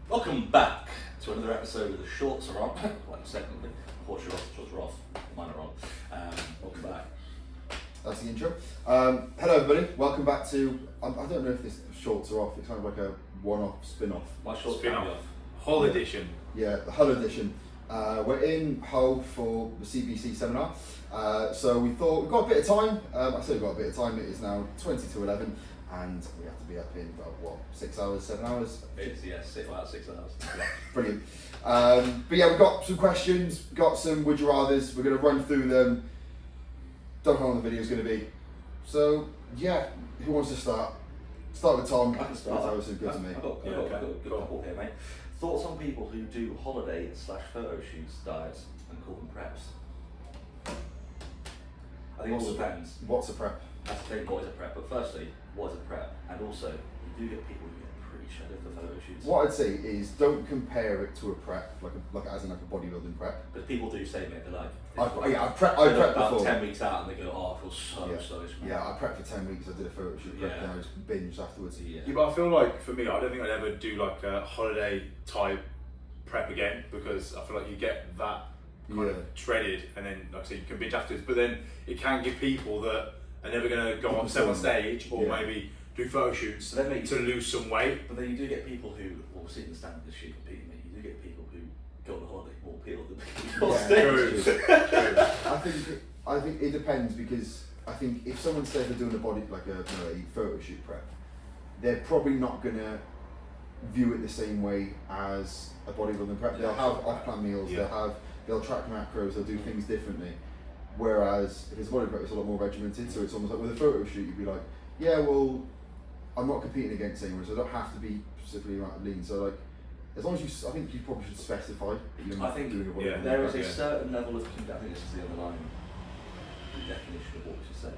Welcome back to another episode of the Shorts Are On. Like, secondly, shorts are off. Mine are on. Welcome back. That's the intro. Hello everybody, welcome back to, I don't know if this Shorts Are Off, it's kind of like a one-off spin-off. My shorts Spin-off. can be off. Hull edition. Yeah, the Hull edition. We're in Hull for the CBC seminar. So we thought we've got a bit of time. I say we've got a bit of time, it is now 20 to 11 and we have to be up in about 6 hours, 7 hours? It's, yeah, about 6 hours. Yeah, brilliant. But yeah, we've got some questions, got some would you rathers, we're going to run through them. Don't know how long the video is going to be. So yeah, who wants to start? Start with Tom. I can start. That was so good to me. I've got a good couple here, mate. Thoughts on people who do holiday/photo shoots, diets, and call them preps? I think it all depends. What's a prep? That's the thing, what is a prep? But firstly, what is a prep? And also, you do get people who get pretty shredded for photo shoots. What I'd say is don't compare it to a prep, like as in like a bodybuilding prep. Because people do say, mate, they're like, I prepped about before. 10 weeks out and they go, oh, I feel so sluggish. Yeah, I prepped for 10 weeks. I did a photo shoot, prep, and I just binged afterwards. Yeah. Yeah, but I feel like for me, I don't think I'd ever do like a holiday type prep again because I feel like you get that kind of shredded and then, like I say, you can binge afterwards. But then it can give people that are never going to go on stage or maybe do photo shoots to lose some weight. But then you do get people who, well, sitting standing the shoot competing, mate, you do get people who go on the holiday more appeal than people on stage. True. I think it depends because I think if someone says they're doing a photo shoot prep, they're probably not gonna view it the same way as a bodybuilding prep. They'll have off-plan meals. They'll track macros. They'll do things differently. Whereas if it's a bodybuilding prep, it's a lot more regimented. So it's almost like with a photo shoot, you'd be like, yeah, well, I'm not competing against anyone, so I don't have to be specifically lean. So like, as long as you, I think you probably should specify that you're not doing a bodybuilding prep. There is a certain level of, I think this is the underlying definition of what we should say.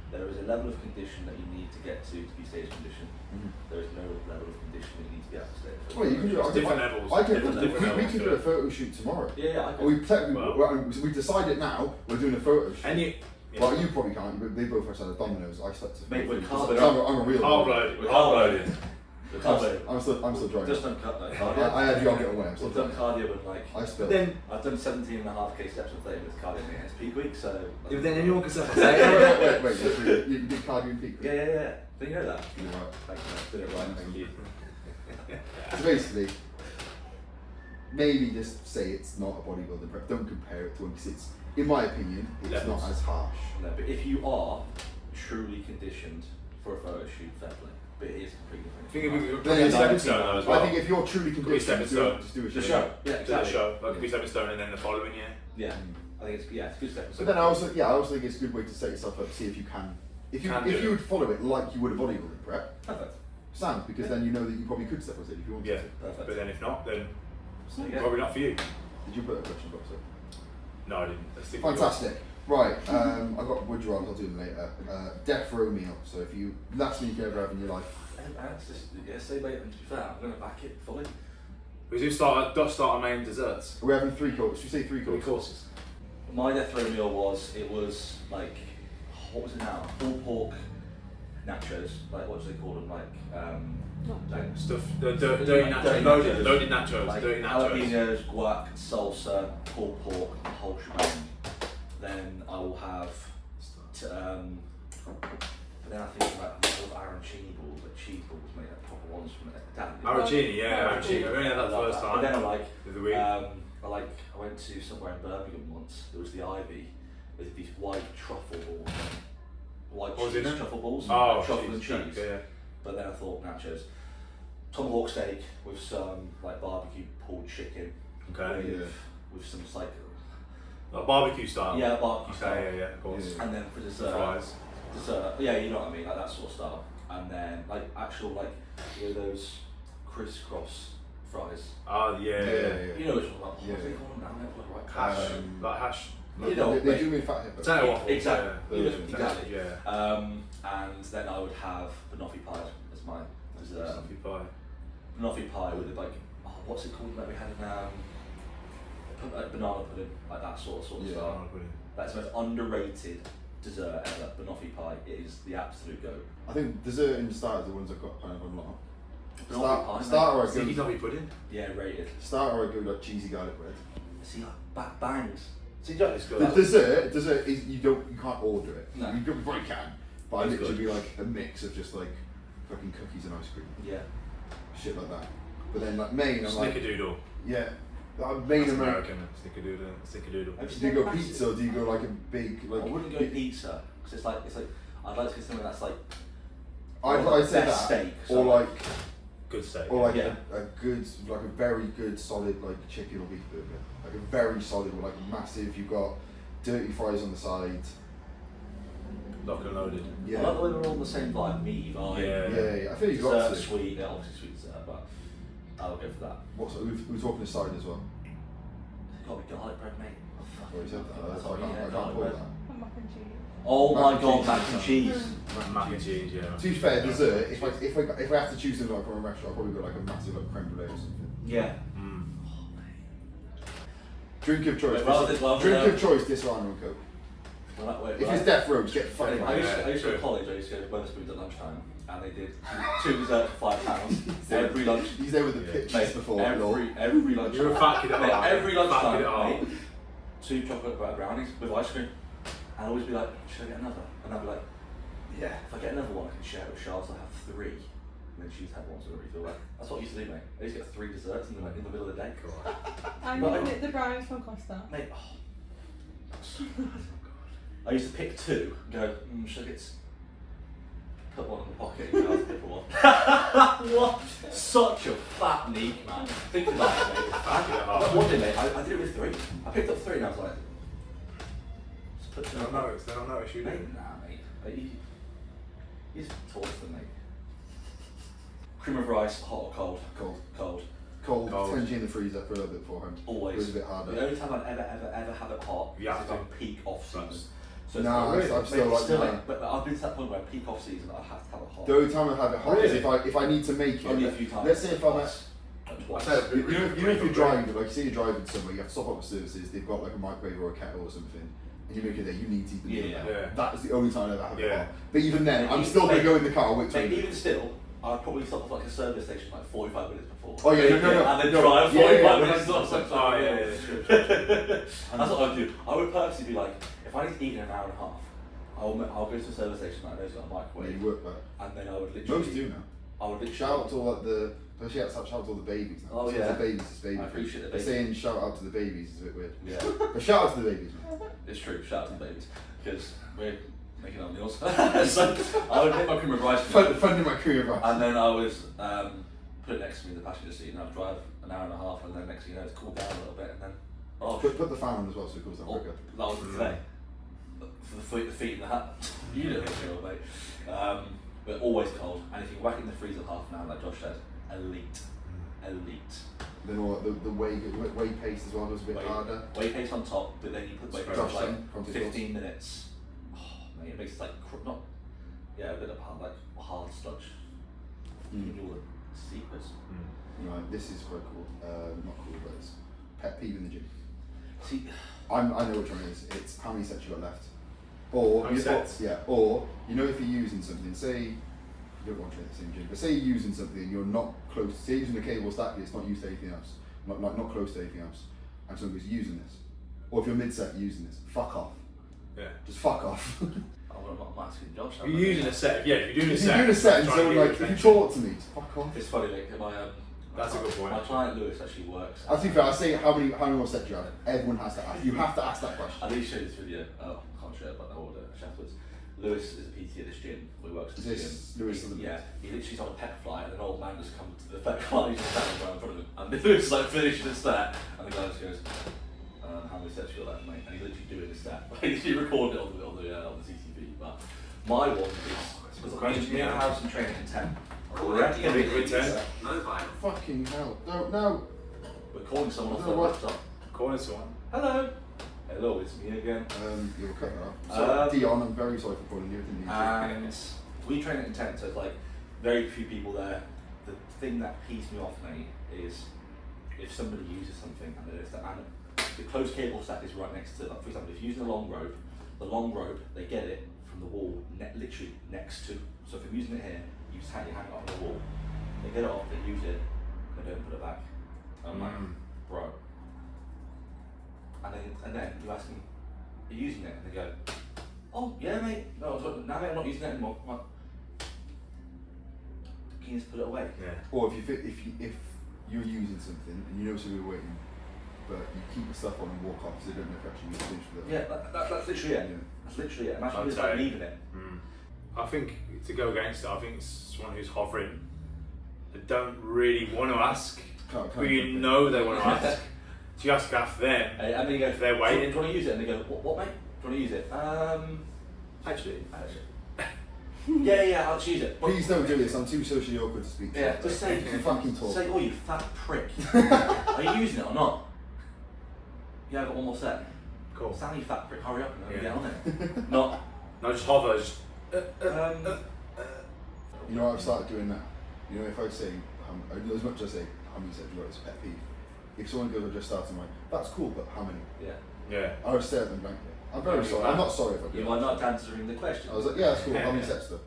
There is a level of condition that you need to get to be stage condition. There is no level of condition that you need to be able to stage. Well, you can do different levels. We can do a photo shoot tomorrow. Yeah, we decided now we're doing a photo shoot. And you probably can't, but they both have had Domino's. I slept to. Mate, we're I'm a real. Hard-loaded. I'm still driving. Just don't cut though. I had cardio away. I've done cardio and like. But then I've done 17.5k steps in 30 minutes cardio in it's peak week, so. If then anyone can say, wait, you did cardio in peak week? Yeah. Did you know that? You're right. Thank you. Did it right. Thank you. So basically, maybe just say it's not a bodybuilding prep. Don't compare it to one because it's, in my opinion, it's not as harsh. No, but if you are truly conditioned for a photo shoot, fair play. But it is completely different. I think if you're truly conditioned, just do a show. The show, yeah, exactly. The show, like could be stepping stone, and then the following year. Yeah, I think it's it's a good stepping stone. But then I also think it's a good way to set yourself up, see if you can. If you would follow it like you would a bodybuilding prep, Perfect. Sound, because then you know that you probably could step on stage if you wanted to. Perfect. But then if not, then probably not for you. Did you put a question box up? No, I didn't. Let's stick Fantastic. Right, I've got would you rather, I'll do them later. Death row meal. So if you last meal you could ever have in your life. Say later, and to be fair, I'm going to back it fully. We do start our main desserts. Are we having 3 courses? Should we say 3 courses? 3 courses. My death row meal was like, what was it now? Pulled pork nachos, like what do they call them? Like stuff, dirty nachos, loaded nachos, like dirty nachos. Jalapenos, guac, salsa, pulled pork, the whole shebang. Then I will have, but then I think like arancini balls, like cheese balls, made like proper ones from Italian. Arancini, arancini. I only had that first time. But then I went to somewhere in Birmingham once. There was the Ivy with these white truffle balls. White cheese truffle balls. Oh, truffle and cheese. Yeah. But then I thought nachos. Tomahawk steak with some like barbecue pulled chicken. Okay. With some like barbecue style. Yeah, barbecue style. Yeah, of course. And then for dessert. Fries. Dessert. Yeah, you know what I mean, like that sort of style. And then like actual those crisscross fries. Oh yeah. You know which one? What do they call them now? Hash. Like hash. You know, they do mean fat hip. Potato waffles. Exactly. Exactly. Yeah. And then I would have banoffee pie as my dessert. Banoffee pie. Banoffee pie with like, what's it called that we had in banana pudding, like that sort of style. Banana pudding. That's the most underrated dessert ever. Banoffee pie is the absolute go. I think dessert and starters are the ones I've got kind of on lot. Starter I Sticky go. toffee pudding. Yeah, rated. Starter I go like cheesy garlic bread. See, like bangs. See, it's good. The dessert is you can't order it. No. You probably can, but I It's literally good. be like a mix of just like fucking cookies and ice cream, Yeah. shit like that. But then like main, I'm like, Snickerdoodle. yeah, main That's I'm like, American. Snickerdoodle. Have you do you go massive? pizza or do you go like a big like? I wouldn't go pizza because it's like I'd like to get something that's like I'd say that, best steak, or so like, Good steak. or like Yeah. a good, like a very good solid like chicken or beef burger, like a very solid or like massive. You've got dirty fries on the side. Lock and loaded. Yeah, I like the way we're all on the same vibe, meaty vibe. yeah. I think you got Dessert, to. sweet, yeah, obviously sweet dessert, but I'll go for that. What's we're talking aside as well. It's got to be garlic bread, mate. Oh, fuck. Oh, you said that. That's I what can't, you I get, can't garlic pull bread. that. And mac and cheese. Oh Mac my and god, cheese. mac and cheese. Mac and cheese, yeah. To be fair, dessert. If I have to choose something like from a restaurant, I'll probably go like a massive like creme brulee or something. Yeah. Drink of choice. Wait, Drink of choice. This Rhino and Coke. If If it's death row, just get fucking. I used to true. go to college, I used to go to Wetherspoons at lunchtime, and they did two desserts for £5 every lunch. He's there with the Mate, pictures before. every lunchtime. You're a fat kid at Mate, heart. every Fat lunchtime, kid at heart. mate, 2 chocolate brownies with ice cream. And I'd always be like, should I get another? And I'd be like, yeah, if I get another one, I can share it with Charles, I'll have 3. And then she'd have one, so I don't really feel bad. That's what I used to do, mate. I used to get 3 desserts in the middle of the day. And But you get the brownies from Costa. Mate, I used to pick 2 and go, should I get put one in the pocket and go, I'll pick one. What? Such a fat neek, man. Think about it, mate. Fat kid at heart. But one day, mate, I did it with 3. I picked up 3 and I was like, just put 2 They in don't the pocket. notice. They don't notice you do. Mate, nah, mate. He's taller than me. Cream of rice, hot or cold? Cold. Cold. Cold. Cold. Potentially in the freezer for a little bit beforehand. Always. It was a bit harder. The only time I'd ever have it hot You have is to. on peak off season. So Nah, it's I'm still like still, nah. but I've been to that point where peak off season I have to have it hot. The only time I have it hot is Really? if I need to make it. Only a few times. Let's say if I'm at. Twice. You know if you're driving, like say you're driving somewhere, you have to stop up at services, they've got like a microwave or a kettle or something, and you make it there, you need to eat the Yeah. Yeah. That is the only time I ever have it Yeah. hot. But even then, Mate, I'm still going to go in the car and wait Mate, till even still, I'd probably stop at like a service station like 45 minutes before. Oh yeah, no. And then no. drive Yeah, 45 yeah, minutes. Oh, yeah. That's what I do. I would purposely be like, if I need to eat in an hour and a half, I'll go to a service station that I know's got a Yeah, microwave, you work that. and then I would literally. Most do now. I would literally. Shout out to all like the. Shout out to all the babies now. Oh, So yeah. the babies, it's baby. I appreciate the But babies. saying shout out to the babies is a bit weird. Yeah, But shout out to the babies, man. it's true. Shout out to the babies because we're making our meals. So I would make my cream of rice, Funding my career, right? and then I was put it next to me in the passenger seat, and I'd drive an hour and a half, and then next thing you know, it's cooled down a little bit, and then Put the fan on as well so it cools down Oh, quicker. that was today. For the feet in the hat. You don't feel, mate. But always cold. And if you whack it in the freezer half an hour, like Josh said, elite. Then all the whey paste as well was a bit harder. Whey paste on top, but then you put whey paste Josh for like then, from 15 minutes. Oh, mate, it makes it like a bit of hard, like hard sludge. You can do all the secrets. Right, this is quite cool. Not cool, but it's pet peeve in the gym. See, I know which one it is. It's how many sets you got left. Or How many sets? Yeah. Or you know if you're using something, say you don't want to train at the same gym, but say you're using something and you're not close. Say you're using a cable stack, it's not used to anything else, not close to anything else, and someone goes using this, or if you're mid-set using this, fuck off. Yeah. Just fuck off. I'm not asking Josh. If you're using a set, yeah, if you're doing a If set. you're doing a set and try and someone get like, your if you talk to me, just fuck off. It's funny, like That's a good point. My client Lewis actually works. To be fair, I say how many more sets you have. Everyone has to ask. You have to ask that question. I need to show this video. Oh, I can't show it, but I will do it afterwards. Lewis is a PT at this gym. We works at Is this this gym. Lewis Sutherland? Yeah, he literally's on a pec fly, and an old man just comes to the pec fly. He's just standing right in front of him, and Lewis is like finishing his set, and the guy just goes, "How many sets you got left, mate?" And he's literally doing his set. He recorded it on the CCTV. But my one is because me and Harrison training in 10. Alright, yeah, big 10. Fucking hell. No. We're calling someone off No, their what? laptop. Calling someone. Hello. Hello, it's me again. You'll cut that off. So, Dion, I'm very sorry for calling you. Didn't need to. And we train at intent, so it's like very few people there. The thing that pees me off, mate, is if somebody uses something and the closed cable stack is right next to, like, for example, if you're using a long rope, they get it from the wall literally next to. So if I'm using it here, you just hang it on the wall. They get it off, they use it, they don't put it back. I'm like, bro. And then you ask me, are you using it? And they go, oh yeah mate, no, now mate, I'm not using it anymore. I'm like, can you just put it away? Yeah. Or if you're using something and you know somebody waiting, but you keep the stuff on and walk off because they don't know if you're actually going to finish with it. Yeah, that's literally it. Yeah. That's literally it. Imagine I'd just like say- leaving it. I think to go against it, I think it's someone who's hovering. They don't really want to ask, but you know they want to ask. So you ask after them. And then you go, if they're waiting. do you want to use it? And they go, what mate? Do you want to use it? Actually. Yeah, I'll just use it. Please don't do this. I'm too socially awkward to speak to. Yeah, just say, fucking talk. say, oh you fat prick. Are you using it or not? Yeah, I've got one more set. Cool. Stand you fat prick, hurry up and Yeah. get on it. Not. No, just hover. Just, You know, I've started doing that. You know, if I say, as much as I say, how many sets it's a pet peeve. If someone goes, I just started, I'm like, that's cool, but how many? yeah. I would stare at them blankly. I'm very sorry. I'm not sorry if I do. You are not answering the question. I was like, yeah, that's cool. How many sets though?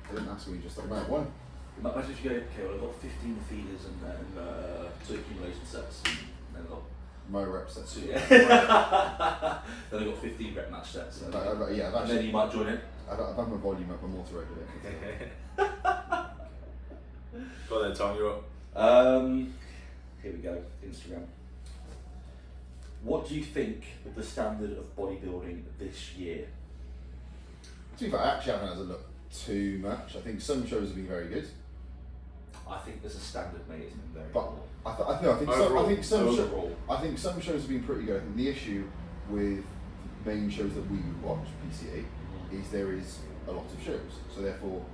I didn't ask me, just like, right, one. Imagine if you go, okay, well I've got 15 feeders and then 2 accumulation sets. And then I've got My rep sets. two, yeah. Then I've got 15 rep match sets. And, Yeah, and I've then actually, you might join it. I've had my volume up, I'm auto-regulated. Go then, Tom, you're up. Here we go, Instagram. What do you think of the standard of bodybuilding this year? To be fair, I actually haven't had a look too much. I think some shows have been very good. I think there's a standard, mate. It's been very But poor. I think some shows have been pretty good. I think the issue with the main shows that we would watch, PCA, is there is a lot of shows. So therefore,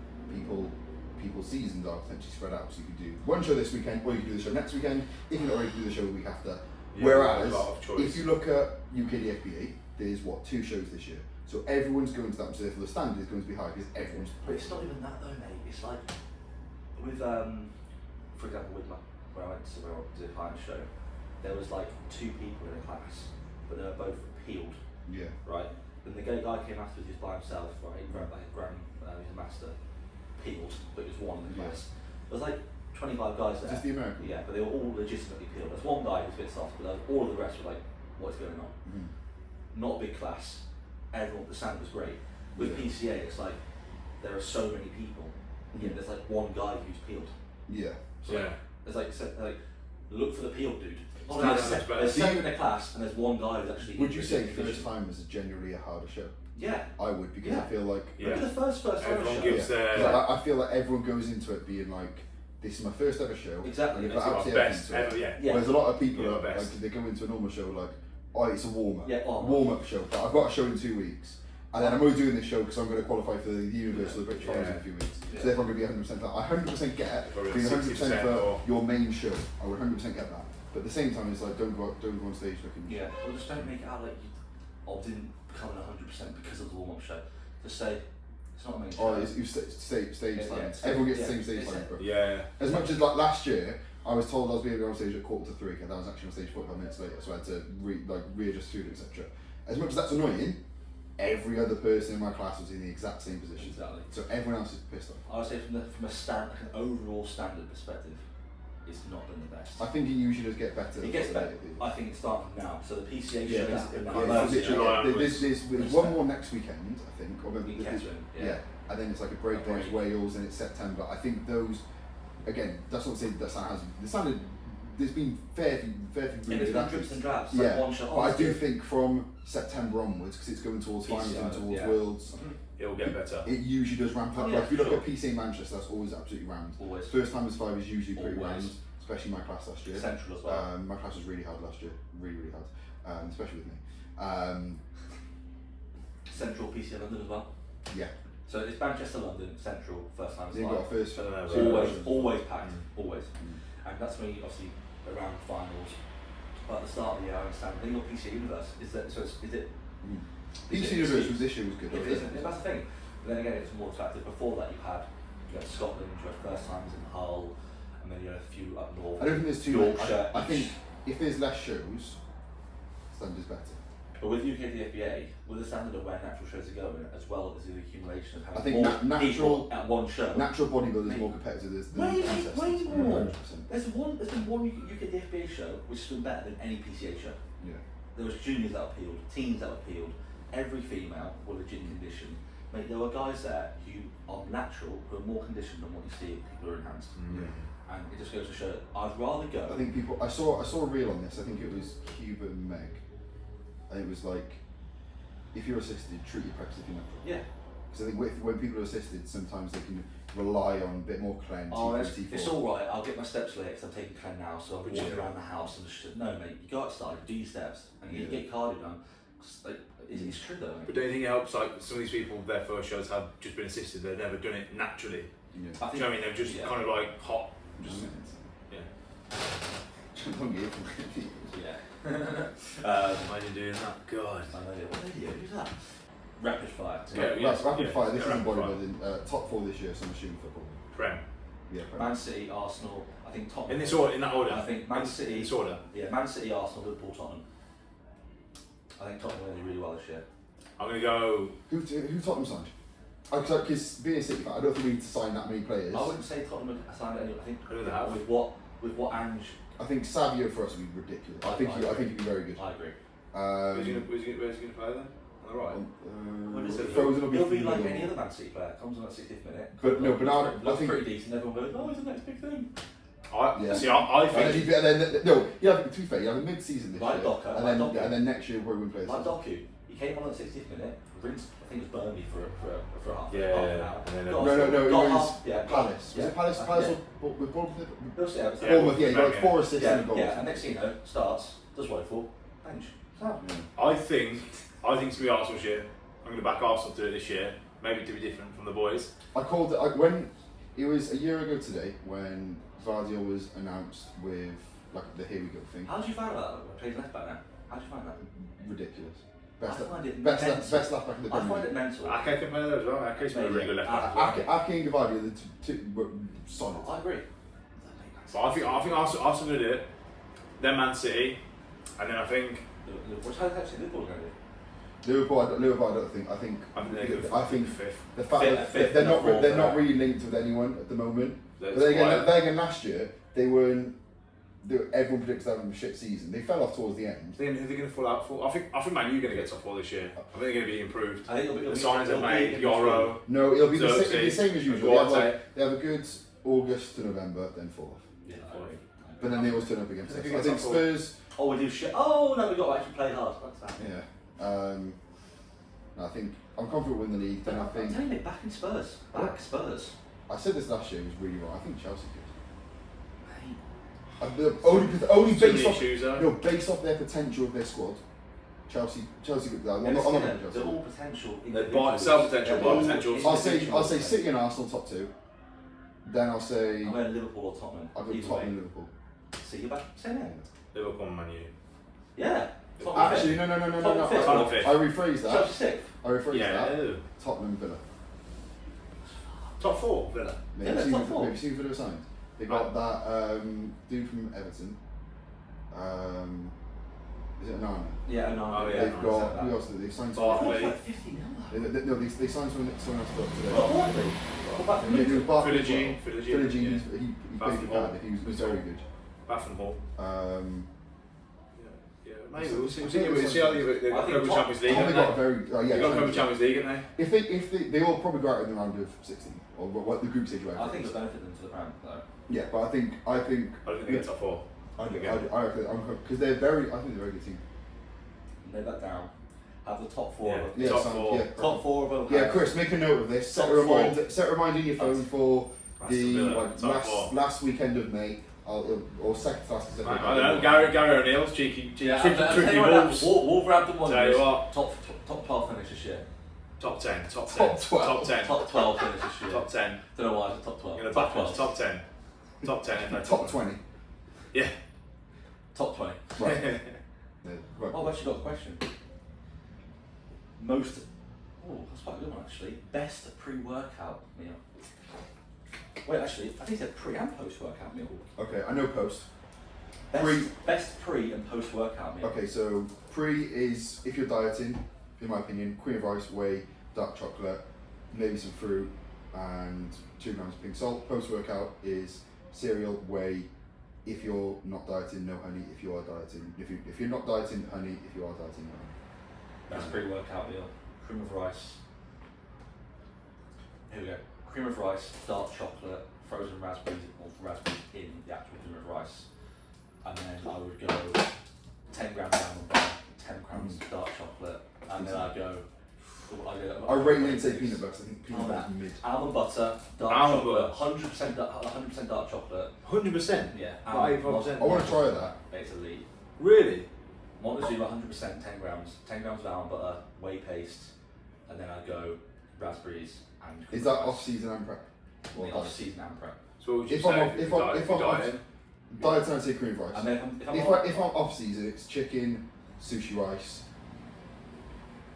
people's seasons are potentially spread out. So you could do one show this weekend, or you could do the show next weekend. If you're not ready to do the show the week after. Yeah, Whereas, a lot of choice. if you look at UKDFBA, there's 2 shows this year. So everyone's going to that, so therefore the standard is going to be high because everyone's. But it's not even that though, mate. It's like with for example, with when I went to the client show, there was like 2 people in a class, but they were both peeled, Yeah. right? Then the guy came afterwards just by himself, right? He's a master, peeled, but it was one in the class. There was like 25 guys there. Just the American. Yeah, but they were all legitimately peeled. There's one guy who's a bit soft, but all of the rest were like, what's going on? Not a big class. Everyone, the sound was great. With Yeah. PCA, it's like there are so many people. Yet there's like one guy who's peeled. Yeah. So there's like look for the peeled dude. Oh, So that's better. there's 7 in a class, and there's one guy who's actually. Would you say finished. first timers are generally a harder show? Yeah. I would, because Yeah. I feel like Look at the first time Everyone show. gives Yeah. their 'Cause I feel like everyone goes into it being like, this is my first ever show. Exactly. But It's our absolutely best into it. ever, yeah. Yeah. Whereas a lot of people You're are, the like, best. they go into a normal show like, oh, it's a warm up. Yeah, warm up show. But I've got a show in 2 weeks. And then I'm only doing this show because I'm going to qualify for the Universal the British Finals in a few weeks. Yeah. So therefore I'm going to be 100% for that. I 100% get Probably being 100% 60% for or- your main show. I would 100% get that. But at the same time, it's like, don't go on stage looking. Yeah. Well, just don't make it out like you didn't come in 100% because of the warm up show. Just say it's not a main show. Oh, it's stage Yeah, time. yeah. Everyone gets Yeah. the same stage It's time. it. Bro. Yeah. As much as like last year, I was told I was being on stage at 2:45, and I was actually on stage 45 minutes later, so I had to readjust food, etc. As much as that's annoying, every other person in my class was in the exact same position. Exactly. So everyone else is pissed off. I would say from like an overall standard perspective, it's not been the best. I think it usually does get better. It gets better. I think it's starting now. So the PCA Yeah, shows there's, happen now. yeah, there's, July there's one more next weekend, I think. Or maybe In Kettering, yeah. And then it's like a break A break. against Wales, and it's September. I think those, again, that's not saying that the standard. There's been fairly It's good been athletes. drips and drabs. Yeah, Like one shot. but I do think from September onwards, because it's going towards finals and PCI, towards yeah. Worlds, It'll get better. it usually does ramp up. Oh, yeah, like if you look sure. at PCA Manchester, that's always absolutely rammed. Always. First timers 5 is usually pretty Always. rammed, especially my class last year. Central as well. My class was really hard last year, really hard, especially with me. Central PCA London as well. Yeah, So it's Manchester, London, Central, first time. they got a first. I don't know, two Always, versions. always packed, always. And that's when you obviously around finals. But at the start of the year, I understand. Then your PCA Universe is that. So is it? PC Universe was this year was good. It isn't. That's the thing. But then again, it's more attractive. Before that, you had Scotland, you had first times in Hull, and then you had a few up north. I don't think there's too many. Yorkshire. I think if there's less shows, standard's better. But with UK DFBA, with the standard of where natural shows are going, as well as the accumulation of I having think more natural people at one show. Natural bodybuilding is Mate. more competitive than Way ancestors. more. 100%. There's been one UK DFBA show which has been better than any PCA show. Yeah. There was juniors that appealed, teens that appealed, every female with a gym condition. Mate, there were guys there who are natural, who are more conditioned than what you see if people who are enhanced. Yeah. And it just goes to show, I'd rather go. I think people. I saw a reel on this. I think it was Cuba and Meg, and it was like, if you're assisted, treat your preps if you're natural. Yeah. Because I think when people are assisted, sometimes they can rely on a bit more clean. Oh, T3, it's T4. all right. I'll get my steps later because I'm taking Clen now, so I'm walking around the house and just no, mate. You go outside, do your steps, and you get cardio done. Like, it's true though. Mate. But don't you think it helps? Like some of these people, their first shows have just been assisted. They've never done it naturally. Yeah. I Do you know what I mean? They're just kind of like hot. Just yeah. Imagine doing that. God. I know. What are they doing? Who's that? Rapid fire. Rapid fire. This is rapid bodybuilding. Top 4 this year, so I'm assuming football. Prem. Yeah. Man City, Arsenal. I think Tottenham. In this order, in that order. I think Man City. In this order. Yeah, Man City, Arsenal, Liverpool, Tottenham. I think Tottenham will do really well this year. I'm gonna go. Who Tottenham signed? Because being a City fan, I don't think we need to sign that many players. I wouldn't say Tottenham would sign anyone. I think Who do they have? with what Ange. I think Savio for us would be ridiculous. I think he'd be very good. I agree. Where's he gonna play then? On the right. What is it? Foden will He'll be through like the any middle. other Man City player. Comes on at 60th minute. But no, Bernardo. I Looks think. pretty decent. Everyone goes, oh, he's the next big thing. Yeah. See, I think. And then no, to be fair, you have a mid-season this Like year, Docker, and then next year we're going to play. Like Doku, he came on at 60th minute. Rinsed, I think it was Burnley for half an Yeah. hour. And then No, it was Yeah, Palace. Yeah. Was it Palace? Palace with Bournemouth? Bournemouth, Yeah, he got 4 assists and a goal. Yeah, and next thing you know, starts, does what for, bench. I think it's gonna be Arsenal this year. I'm gonna back Arsenal to do it this year. Maybe to be different from the boys. I called it when it was a year ago today when Vardio was announced with like the Here We Go thing. How did you find that? I played left back now. How did you find that? Ridiculous. I find it Best mental. left back in the I Premier find League. it mental. Ake can play there as well. Ake's been a really good left back. Ake and Gavardi are the two were solid. I agree. But I think Arsenal gonna do it. Then Man City, and then I think. What's how actually Liverpool going to do? Liverpool, I don't think. I think fifth. the fact that they're not really linked with anyone at the moment. But then again, last year everyone predicts they're having a shit season. They fell off towards the end. Who are they going to fall out for? I think Man U are going to get top 4 this year. I think they're going to be improved. I think it'll be the signings they've made, Yoro. No, it'll be the same as usual. Duarte. They have a good August to November, then fall off. Yeah, But then they always turn up against us. I think I think Spurs. Oh, we do shit. Oh no, we got to actually play hard. That's that. Yeah. I think I'm confident we'll win the league. Then I think. I'm telling you, back in Spurs. Back Spurs. I said this last year. It was really wrong. I think Chelsea Mate. good. Only based off their potential of their squad. Chelsea good. I'm not Chelsea. They're all potential. They're self-potential. I'll say City and Arsenal top 2. Then I'll say. I'm going Liverpool or Tottenham. I'll go Tottenham and Liverpool. See you back. Same end. Liverpool and Man U. Yeah. Actually, no. Tottenham fifth. I rephrase that. Chelsea 6th. I rephrase that. Yeah. Tottenham Villa. Top 4, Villa. Maybe top 4. see who Villa signed. They got that dude from Everton. Is it Nana? Yeah, no. Oh, yeah. They've got who else? They signed Barkley. Like 50 now. No, they signed someone else today. Oh, Barkley. What about Yeah, it was Barkley as well. Philogene. Philogene, he played for Cardiff. He was very good. Baffenhall. Yeah, maybe we'll see. We'll see how they've got to the Champions League. They got a very They've got to the Champions League, haven't they? If they all probably go out in the round of 16 or what the group stage round. I think it'll benefit them to the Prem though. Yeah, but I think I don't think they get top 4. I reckon because they're very. I think they're a very good team. Lay that down. Have the top 4. Yeah, top Sam, 4. yeah. Top 4 of them. Yeah, Chris, make a note of this. Set a reminder in your phone for the last weekend of May, or second to last. I don't know. Gary O'Neill's cheeky Wolves. Wolverhampton won. Tell you what. Top 12 finish this year. Top 10. Top 12. Top 12 finish this year. Top 10. Don't know why it's top 12. I'm going to back us. Top 10. Top 10. Top 20. Yeah. Top 20. Right. Right. Oh, I've actually got a question. Most. Oh, that's quite a good one actually. Best pre-workout meal. Wait, actually, I think it's a pre and post-workout meal. Okay, I know post. Best pre and post workout meal. Okay, so pre is, if you're dieting, in my opinion, cream of rice, whey, dark chocolate, maybe some fruit, and 2 grams of pink salt. Post workout is cereal, whey. If you're not dieting, no honey. If you are dieting, if you're not dieting, honey. If you are dieting, no honey. Best pre-workout meal. Cream of rice. Here we go. Cream of rice, dark chocolate, frozen raspberries, or raspberries in the actual cream of rice. And then I would go 10 grams almond butter, 10 grams dark chocolate, and then I go. I rate it and say peanut butter. I think peanut butter is mid. Almond butter, dark chocolate, 100% dark chocolate. 100%. Yeah. Not I 85%. want to try that. It's elite. Really? Montezuma 100%, 10 grams. 10 grams of almond butter, whey paste, and then I go raspberries and. Is that off season and prep? Off season and prep. So what would you If say? I'm dieting? dieting, I'd say cream of rice. And then If I'm off season, it's chicken, sushi rice,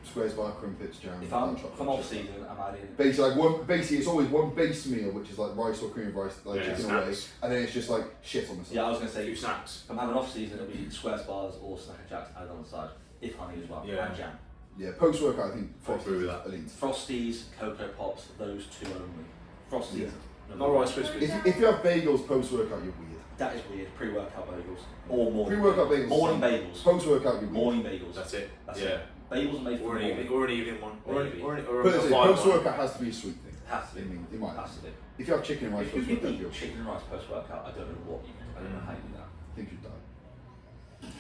squares bar, crumpets, jam. if dark I'm chocolate, off just season, I'm adding. Basically, it's always one base meal, which is like rice or cream of rice, like Yeah, chicken away, snacks. and then it's just like shit on the side. Yeah, I was gonna say 2 snacks. if I'm having off season, it'll be squares bars or snacker jacks added on the side. If honey as well, Yeah. and jam. Yeah, post workout, I think I agree with Frosties that. elite. Frosties, Cocoa Pops, those two only. Frosties. Yeah. number Not one. Rice Krispies. If you have bagels post workout, you're weird. That is weird. Pre-workout bagels or morning. Pre-workout bagels. Morning bagels. Post workout, you're weird. Morning bagels. That's it. That's yeah. it. Bagels are made for Or an morning. evening, or an evening one, Maybe. or But a it's five one. post workout has to be a sweet thing. Has to I be. mean, it might. Has to be. If you have chicken and rice If you post can workout, eat you're chicken and rice post-workout, I don't know what you. I don't know how you do that. I think you'd die.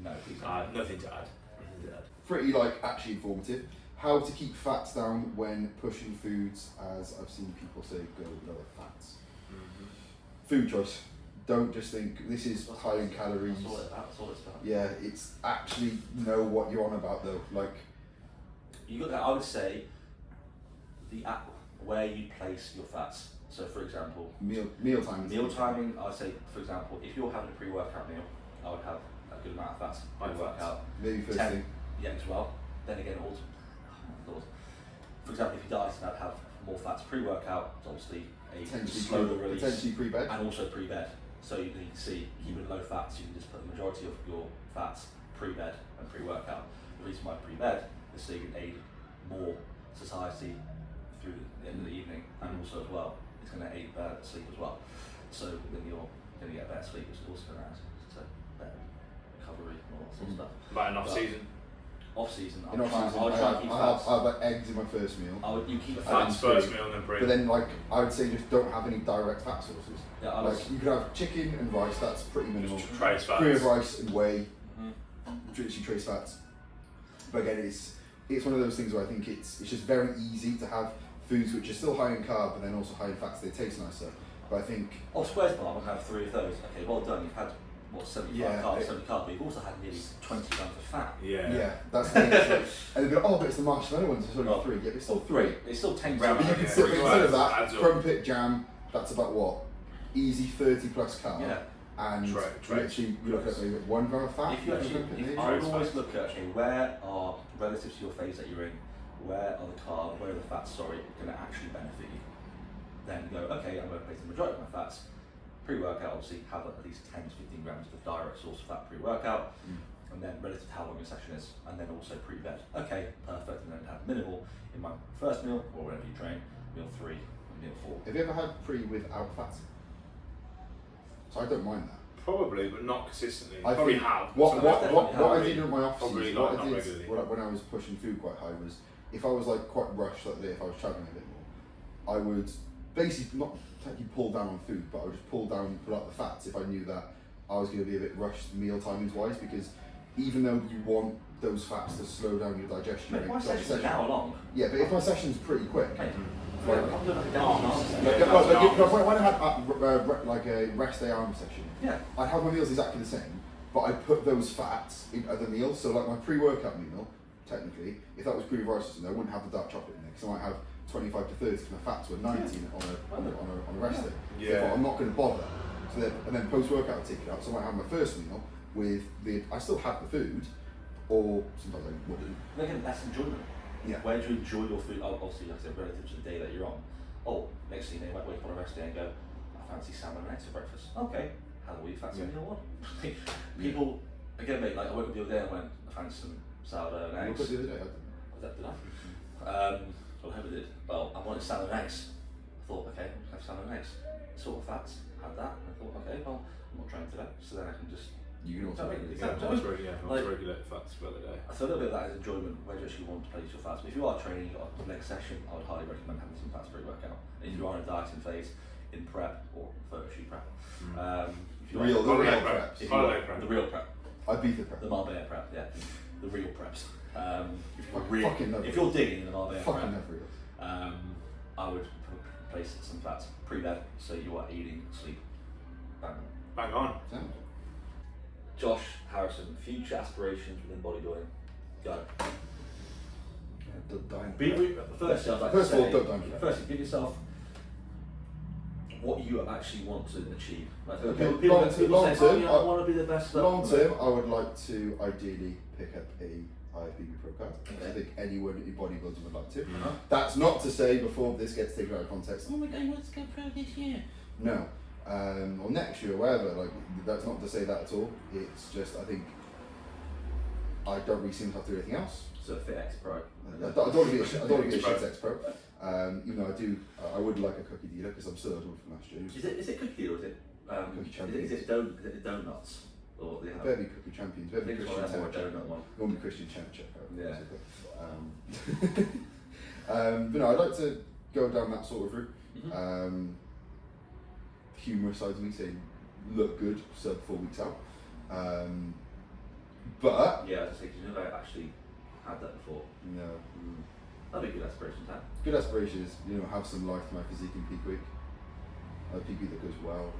No, please. Nothing to add. Pretty like actually informative. How to keep fats down when pushing foods, as I've seen people say, go lower fats. Food choice. Don't just think this is high in calories. That's all it's about. Yeah, it's actually know what you're on about though. Like, You got that. I would say where you place your fats. So, for example, meal time. meal timing. I'd say, for example, if you're having a pre-workout meal, I would have a good amount of fats pre-workout. Maybe first 10 thing. Yeah, as well. Then again, also, for example, if you're dieting, I'd have more fats pre-workout. It's obviously a slower release, Potentially pre-bed. and also pre-bed. So you can see, even low fats, you can just put the majority of your fats pre-bed and pre-workout. The reason why pre-bed is so you can aid more satiety through the end of the evening, and also as well, it's going to aid better sleep as well. So then you're going to get better sleep, which is also going to add to better recovery and all that sort of stuff. About an off But season. Off season, In off season, I'll try and keep I fats. have like eggs in my first meal. You keep Fats fats. first meal and then pre. But then, like, I would say just don't have any direct fat sources. Yeah, Like, you could have chicken and rice, that's pretty minimal. Just trace fats. Cream of rice and whey, Mhm. literally trace fats. But again, it's one of those things where I think it's just very easy to have foods which are still high in carb, but then also high in fats. They taste nicer. But I think Squares bar, I'm going to have 3 of those. Okay, well done. You've had, 75 Yeah, carbs, 70 carbs, but you've also had nearly 20 grams of fat. Yeah. that's the thing. It's like, and they'll be like, oh, but it's the marshmallow ones. It's only Oh. 3. Yeah, but it's still 3. It's still 10 But grams. you can Yeah. still, Yeah. instead of that, Adds up. crumpet jam. That's about what? Easy 30 plus carb. Yeah. And Trace. literally, you look at maybe 1 gram of fat. If you actually, maybe. I would Trace always fats. look at, okay, where are, relative to your phase that you're in, where are the carbs, where are the fats, going to actually benefit you? Then go, okay, I'm going to place the majority of my fats. Pre-workout, obviously, have at least 10 to 15 grams of direct source of fat pre-workout, and then relative to how long your session is, and then also pre-bed. Okay, perfect, and then have minimal in my first meal, or whenever you train, meal 3, and meal 4. Have you ever had pre without fat? So I don't mind that. Probably, but not consistently. I Probably think have. What, Some what, have what, what I probably- did in my off probably season, not- what I not did regularly. when I was pushing food quite high was, if I was like quite rushed that day, if I was travelling a bit more, I would basically not technically pull down on food, but I would just pull out the fats if I knew that I was going to be a bit rushed meal timings wise, because even though you want those fats to slow down your digestion, Mate, my rate, session's an hour long. yeah, but if my session's pretty quick, Mate, Like- I'm doing like a down when I had like a rest day arm session, Yeah. I'd have my meals exactly the same, but I put those fats in other meals. So like my pre-workout meal, technically, if that was cream of rice or something, I wouldn't have the dark chocolate in there because I might have 25 to 30 because my fats were 19 on a rest day. Yeah. Therefore, I'm not going to bother. So then post-workout I take it out. So I might have my first meal with I still have the food, or sometimes I wouldn't. Again, that's enjoyment. Yeah. Where do you enjoy your food? Obviously, like I said, relative to the day that you're on. Oh, next thing you might wake up on a rest day and go, I fancy salmon and eggs for breakfast. Okay, have all your fats in, you know what? People, again mate, like I woke up the other day and went, I fancy some sourdough and eggs. What the other day? Was that, did I? Well, I hope I did. Well, I wanted salmon and eggs. I thought, okay, I'll have salmon and eggs. Sort of fats, had that. And I thought, okay, well, I'm not trying today, so then I can just. You can also regulate fats for the day. I feel a little bit of that as enjoyment, where you actually want to place your fats. But if you are training, you've got the next session, I would highly recommend having some fats pre-workout. And if you are in a dieting phase, in prep or photo shoot prep. If you the real prep. The real prep. Ibiza prep. The Marbella prep, yeah. The real preps. If Fucking you're digging in the Marbella fucking prep, never real. I would place some fats pre-bed, so you are eating, sleep, bang on. Bang on. Josh Harrison, future aspirations within bodybuilding. Go. Firstly, I'd like to say, firstly, give yourself what you actually want to achieve. Like, Okay, people long say, term, I want to be the best. Long term, I would like to ideally pick up a IFBB Pro card. Okay. I think anyone in bodybuilding would like to. Uh-huh. That's not to say, before this gets taken out of context, Oh my god, he wants to go pro this year. no. Or next year, or whatever. Like, that's not to say that at all. It's just, I think, I don't really seem to have to do anything else. So fit X Pro. I don't want to be a shit ex pro. Even though I would like a cookie dealer because I'm still at from last year. Is it cookie or is it Cookie champions. is it donuts? Or they have Better be cookie champions. Better be Christian more Temple. donut one. You want to be Christian Champion. Yeah. But no, I'd like to go down that sort of route. Mm-hmm. Humorous side of me saying look good, sub 4 weeks out. But Yeah, I was just thinking, you know, I actually had that before. no. That'd be a good aspiration to have. Good aspiration is, have some life to my physique in peak week. A peak week that goes well.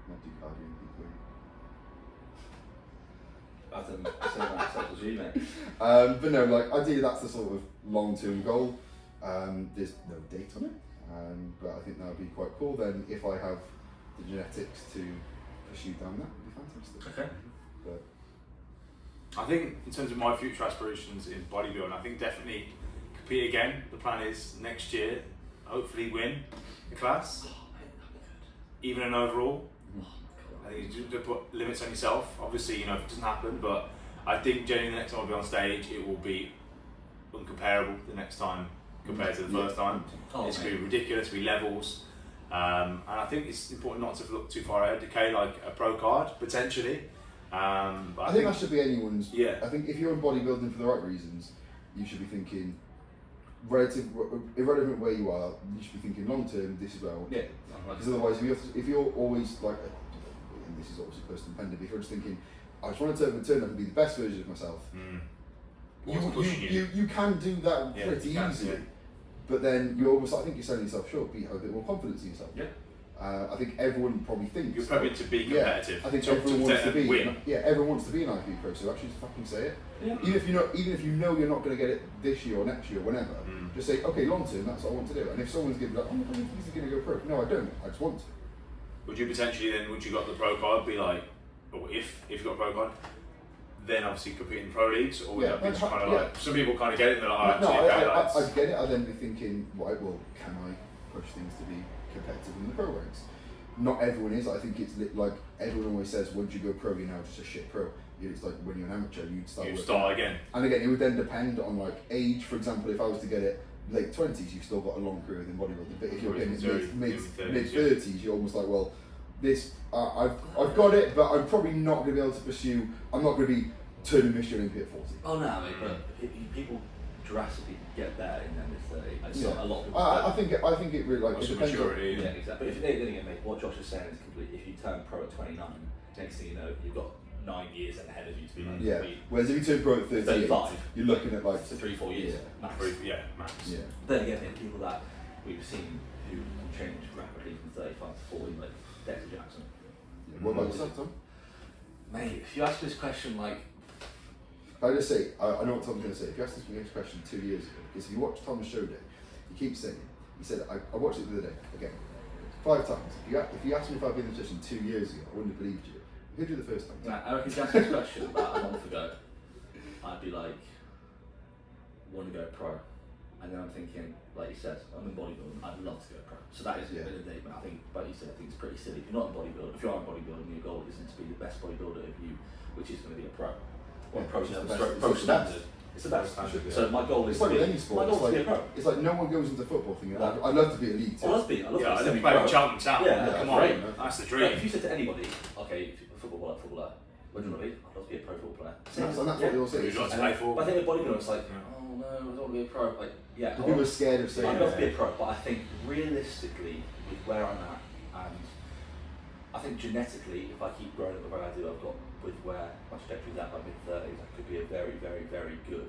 Not do cardio in peak week. That's the same accept as you, mate. But no, like ideally that's the sort of long-term goal. There's no date on it, but I think that would be quite cool. Then if I have the genetics to pursue down that, would be fantastic. Okay. But I think in terms of my future aspirations in bodybuilding, I think definitely compete again. The plan is next year, hopefully win the class, even an overall. I think you just put limits on yourself. Obviously, if it doesn't happen, but I think genuinely the next time I'll be on stage, it will be uncomparable the next time compared to the first time. It's going to be ridiculous, it'll be levels. And I think it's important not to look too far ahead. Okay, like a pro card, potentially. But I think that should be anyone's. Yeah. I think if you're in bodybuilding for the right reasons, you should be thinking irrelevant where you are. You should be thinking long term. This is where I want. Yeah. Because otherwise, if you're always like, and this is obviously person dependent, if you're just thinking, I just want to turn up and be the best version of myself, you can do that pretty easily. Yeah. But then you almost, I think you're selling yourself short. But you have a bit more confidence in yourself. Yeah. I think everyone probably thinks. You're probably to be competitive. I think everyone wants to be. Win. Yeah, everyone wants to be an IFBB pro. So actually, just fucking say it. Yeah. Even if you know you're not going to get it this year or next year or whenever, just say, okay, long term, that's what I want to do. And if someone's giving like, oh, I think he's going to go pro. No, I don't. I just want to. Would you potentially then, once you got the pro card, be like, or if you got a pro card, then obviously compete in pro leagues, or would that be just kind of like, some people kind of get it and they're like, I get it. I then be thinking, right, well, can I push things to be competitive in the pro ranks? Not everyone is. I think it's like everyone always says, once you go pro, you're now just a shit pro. It's like when you're an amateur, you'd start again. And again, it would then depend on like age. For example, if I was to get it late 20s, you've still got a long career within bodybuilding. But if you're getting it mid 30s, you're almost like, well, this I've got it, but I'm probably not going to be able to pursue. I'm not going to be turning Mr. Olympia at 40. Oh no, mate, but people drastically get better in their mid 30s. Yeah. A lot of people. I think it really like it depends. Maturity. Yeah, exactly. But then again, mate, what Josh is saying is completely. If you turn pro at 29, next thing you know, you've got 9 years ahead of you to be like. Yeah. Whereas if you turn pro at 38, 35, you're looking at like 3-4 years. Yeah. Max. Max. Yeah. Then again, mate, people that we've seen who can change rapidly from 35 to 40, like Dexter Jackson. Yeah. What about yourself, Tom? Mate, if you ask this question like. I just say, I know what Tom's going to say. If you asked this question 2 years ago, because if you watch Tom's show day, he keeps saying, he said, I watched it the other day, again, 5 times. If you asked me if I'd been in the position 2 years ago, I wouldn't have believed you. Who'd do the first time? Nah, I reckon if you asked this question about a month ago, I'd be like, want to go pro. and then I'm thinking, like you said, I'm in bodybuilding, I'd love to go pro. So that is a bit of a but I think, like you said, I think it's pretty silly. If you're not in bodybuilding, if you are in bodybuilding, your goal isn't to be the best bodybuilder of you, which is going to be a pro. Or pro standard. It's the best. So my goal is it's like to be, any sport. my goal is to be a pro. It's like no one goes into football thinking, like, I'd love to be elite. I'd love to be I'd love to play with Cheltenham Town. Yeah, come on, that's the dream. Like, if you said to anybody, okay, a footballer, what do you want to be? I'd love to be a pro football player. And that's what they all say. Would you like to play for? But I think with bodybuilding, it's like, oh no, I don't want to be a pro. Like, yeah, People are scared of saying I'd love to be a pro, but I think realistically, with where I'm at, and I think genetically, if I keep growing up the way I do, I've got with where my trajectory is at by mid-30s, I could be a very, very, very good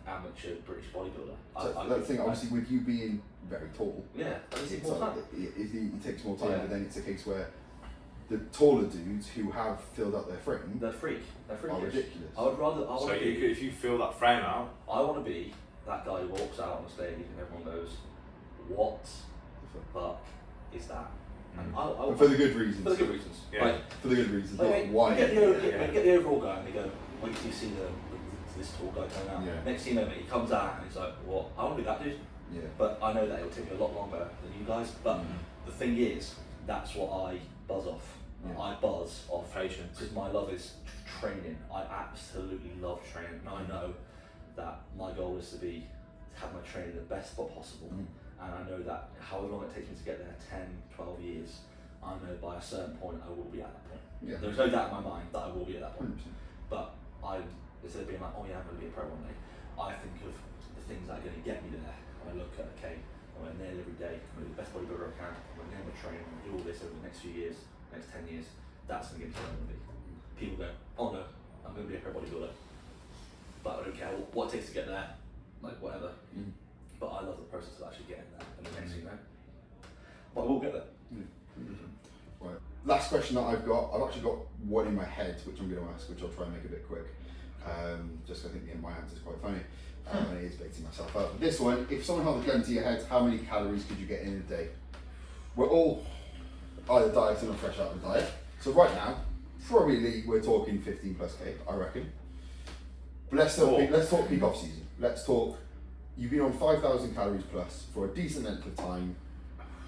amateur British bodybuilder. So that thing, obviously, with you being very tall, yeah, it's it's more like, time. it takes more time, Yeah. but then it's a case where the taller dudes who have filled out their frame They're freak. They're freakish. are ridiculous. I would rather. So if you fill that frame out, I want to be that guy who walks out on the stage and everyone goes, "What the fuck is that?" And But for the good reasons. For the good reasons. Yeah. Like, For the good reasons. like, Not why. You get the overall guy and they go, "Wait till you see this tall guy coming out." Yeah. Next thing you know, mate, he comes out and he's like, "What? I want to be that dude." Yeah. But I know that it'll take me a lot longer than you guys. But the thing is, that's what I buzz off. Yeah. I buzz off patience. because my love is training. I absolutely love training, and I know that my goal is to have my training the best spot possible. And I know that however long it takes me to get there, 10, 12 years, I know by a certain point I will be at that point. Yeah. There's no doubt in my mind that I will be at that point. 100%. But instead of being like, oh yeah, I'm going to be a pro one day, I think of the things that are going to get me there. I look at, okay, I'm going to nail every day, I'm going to be the best bodybuilder I can, I'm going to nail my training, I'm going to do all this over the next few years, next 10 years. That's going to get me to where I'm going to be. People go, oh no, I'm going to be a pro bodybuilder. But I don't care what it takes to get there, like whatever. But I love the process of actually getting there, and the next thing you know, but we'll get there. Right. Last question that I've actually got one in my head, which I'm going to ask, which I'll try and make a bit quick. Just 'cause I think my answer is quite funny. And it is baiting myself out. But this one, if someone held a gun to your head, how many calories could you get in a day? We're all either dieting or fresh out of the diet. So right now, probably we're talking 15 plus K, I reckon. But let's talk peak off season. Let's talk, you've been on 5,000 calories plus for a decent length of time.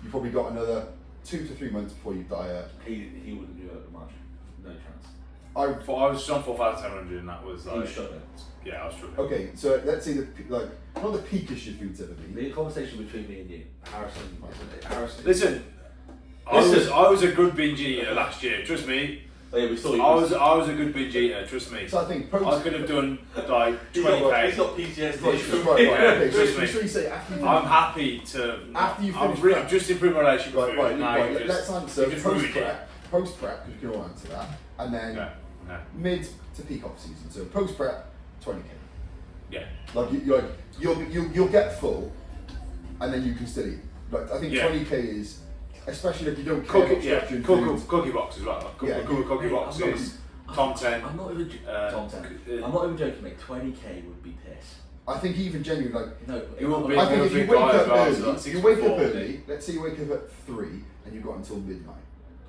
You've probably got another 2 to 3 months before you diet. He wouldn't do it much, no chance. I was on 4,700 and that was like. He was struggling. Yeah, I was struggling. Okay, so let's say not the peakish your food's ever been. The conversation between me and you, Harrison. Listen, I was a good binge eater last year. Trust me. Oh, yeah, we saw you. I was a good binge eater. Trust me. So I think I could have done like 20 He's k. got PTSD. Right, Yeah, okay, trust so me. should we say after you I'm happy to. After you finish I've just improved my relationship with food. Now you let's just- answer you just ruined it. post prep, because you can all answer that, and then No. mid to peak off season. So post prep, 20k. Yeah. Like you'll get full, and then you can still eat. Like I think 20k is, especially if you don't care about structure and food. Cookie box as well. Cookie boxes. Tom 10. I'm not even Tom 10. I'm not even joking, mate. 20k would be piss. I think even genuinely like No, It will be. I think if you wake up early, you wake up 64. early. Let's say you wake up at 3 and you've got until midnight.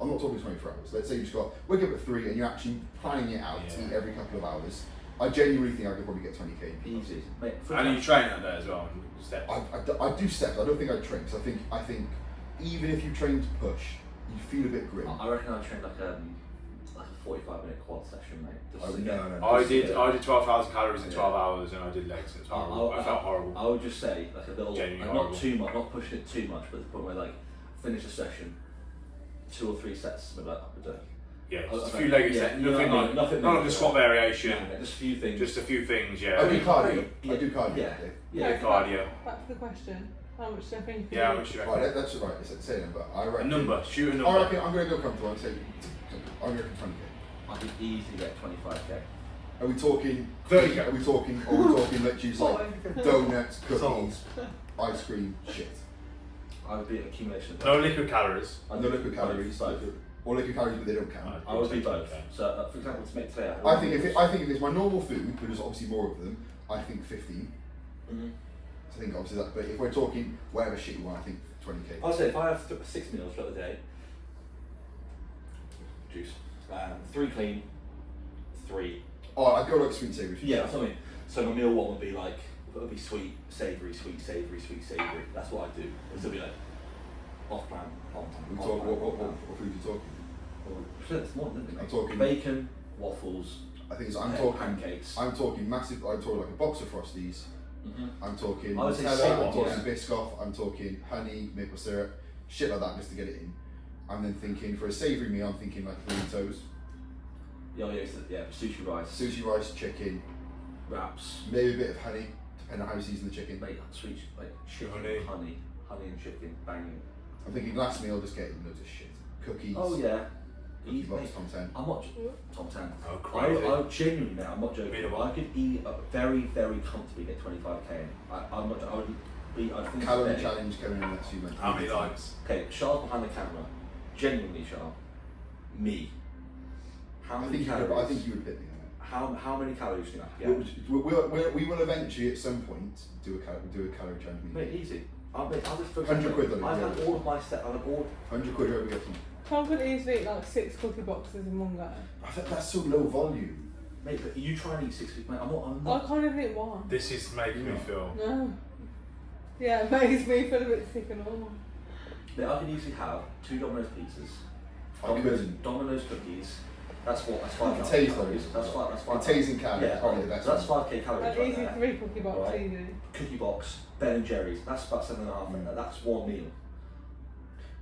I'm not talking 24 hours. Let's say you just got wake up at 3 and you're actually planning it out to eat every couple of hours. I genuinely think I could probably get 20k. Easy, mate. And you train that day as well. Steps. I do steps. I don't think I'd train because I think even if you train to push, you feel a bit grim. I reckon I'd train like a 45-minute quad session, mate. Just to get- I did 12,000 calories in 12 hours and I did legs. It was horrible. I felt horrible. I would just say like a little, Genuinely not horrible. too much, not pushing it too much, but the point where like finish a session, 2 or 3 sets, maybe like up a day. Yeah, Oh, just a okay. few leg Yeah, sets. you know what I mean? Nothing Not like a major. squat variation. Yeah, just a few things. Just a few things, yeah. I do cardio. Yeah. I do cardio. Yeah. Yeah, cardio. Back to the question. How much do you think? Yeah, which you reckon? Right, that's right. It's say a number. I A reckon. number. Shoot a I number. reckon I'm going to go comfortable and say I'm going to 20k. I could easily get 25k. Are we talking 30k? Are we talking literally like donuts, cookies, Salts. ice cream, shit? I would be an accumulation of No both. liquid calories. I'd No be liquid both. calories, Both. or liquid calories, but they don't count. I would be both. So, for example, to make today, I think if it's my normal food, but there's obviously more of them, I think 15. Mm-hmm. I think obviously that, but if we're talking whatever shit you want, I think 20k. I'd say if I have 6 meals throughout the day, juice, 3 clean, 3. Oh, I'd go like sweet and savoury. Yeah, that's what I mean. So my meal one would be like it'll be sweet, savoury, sweet, savoury, sweet, savoury. That's what I do. It'll be like off plan, on plan. What food are you talking? Well, it's more than I'm talking bacon, waffles. I think I'm talking pancakes. I'm talking massive. I'm talking like a box of Frosties. Mm-hmm. I'm talking I would say Nutella. I'm syrup, talking Biscoff. I'm talking honey, maple syrup, shit like that, just to get it in. I'm then thinking for a savoury meal. I'm thinking like burritos, Sushi rice, sushi rice, chicken, wraps, maybe a bit of honey, depending on how you season the chicken. mate, sweet, like chicken, honey and chicken, banging. I'm thinking last meal, just getting loads of shit. Cookies. Oh yeah. Cookie box, Tom 10. I'm not top 10. Oh, crazy. I genuinely, mate, I'm not joking. Minimum. I could eat very, very comfortably get 25k. I would be. I think Calorie today- challenge coming in the next few months. How many likes? Okay, Charles behind the camera. Genuinely, Charles. Me. How I many think calories? you would hit me on How many calories do you it. have? We will eventually at some point do a calorie challenge. Mate, easy. I'll just focus 100 on- quid on it, I've yeah. had all of my set. I've had all. 100 quid over get them. Tom could easily eat like 6 cookie boxes in one go. I think that's so low volume. Mate, but you try and eat 6 weeks, mate. I'm I not. can't even eat one. This is making me feel. No. Yeah, it makes me feel a bit sick and all. Mate, I can easily have 2 Domino's pizzas. I couldn't. Domino's cookies. That's what. That's 5 It tastes calories. like That's 5. That's 5. It tastes in calories, Yeah, probably the best that's one. 5k calories. I'd right easy there. 3 cookie boxes Right. easy. Cookie box, Ben and Jerry's. That's about 7.5. That's one meal.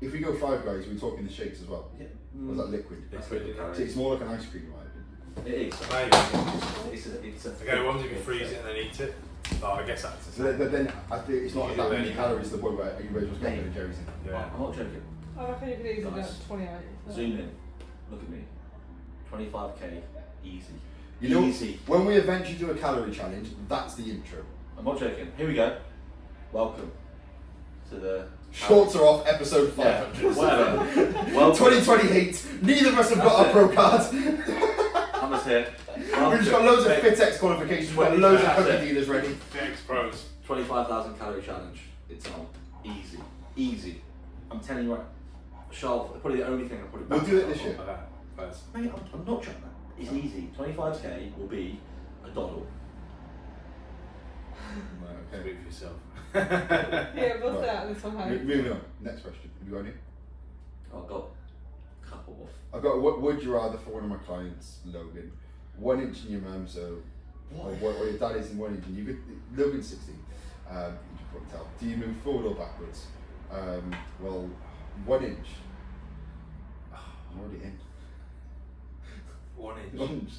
If we go Five Guys, we're talking the shakes as well. Yeah. Or is that liquid? That's Liquid, liquid So it's calories. more like an ice cream, in my opinion. It is. Maybe. It's a. Okay, what if you freeze it and then eat it? Oh, I guess that's the So same. then I think it's not You that do many anything. calories to the point where you may as well get Ben and Jerry's in. Yeah. I'm not joking. I reckon you could easily Nice. get 28. So. Zoom in. Look at me. 25k. Easy. You know, Easy. when we eventually do a calorie challenge, that's the intro. I'm not joking. Here we go. Welcome to the. Shorts are off, episode Yeah, 500. whatever. Welcome. 2028, neither of us have got our pro cards. I'm just here. We've just got loads of FitX qualifications, we've got loads of That's cookie it. dealers ready. Thanks, pros. 25,000 calorie challenge. It's on. Easy. Easy. I'm telling you right. Charles, probably the only thing I'll put We'll do it this year. Like that, first. Mate, I'm not trying that. It's easy. 25k will be a doddle. Okay. Speak for yourself. Yeah, we'll Right. stay out this one, hey? Moving on, next question. Have you got any? I've got a couple of. I've got what would you rather for one of my clients, Logan. 1 inch in your mum, so or your dad is in 1 inch, and you could Logan's 16. You can probably tell. Do you move forward or backwards? Well, 1 inch. I'm already in. 1 inch. 1 inch.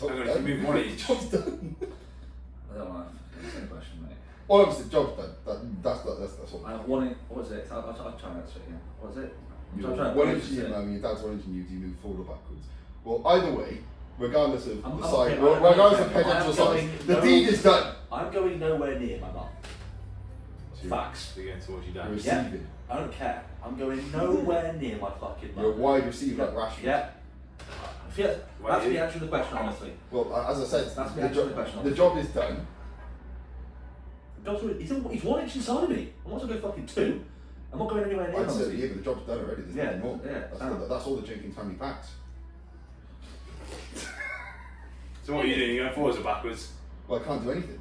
I'm going to move 1 inch. Job's done. I don't know. That's the question, mate. Well, obviously, job's done. That's all. I have 1 inch. What is it? I'll try and answer it again. What is it? You I'm know, trying- 1 inch in your mum, your dad's 1 inch in you. Do you move forward or backwards? Well, either way, regardless of I'm the okay, size, I'm regardless okay. of potential I'm size, going the no- deed is done. I'm going nowhere near my mum. So Facts. You're getting towards your You're dad. receiving. I don't care. I'm going nowhere near my fucking mum. You're a wide receiver like Rashford. Yeah. Yeah. That's Wait, me answering the question, honestly. Well, as I said, That's me the, answering the question. the job is done. He's 1 inch inside of me. I'm not going to go fucking 2. I'm not going anywhere near I'd say, mum. yeah, but the job's done already. There's Yeah, nothing more. yeah, That's all the Jenkins family packs. So what are you doing? You going forwards or backwards? Well, I can't do anything.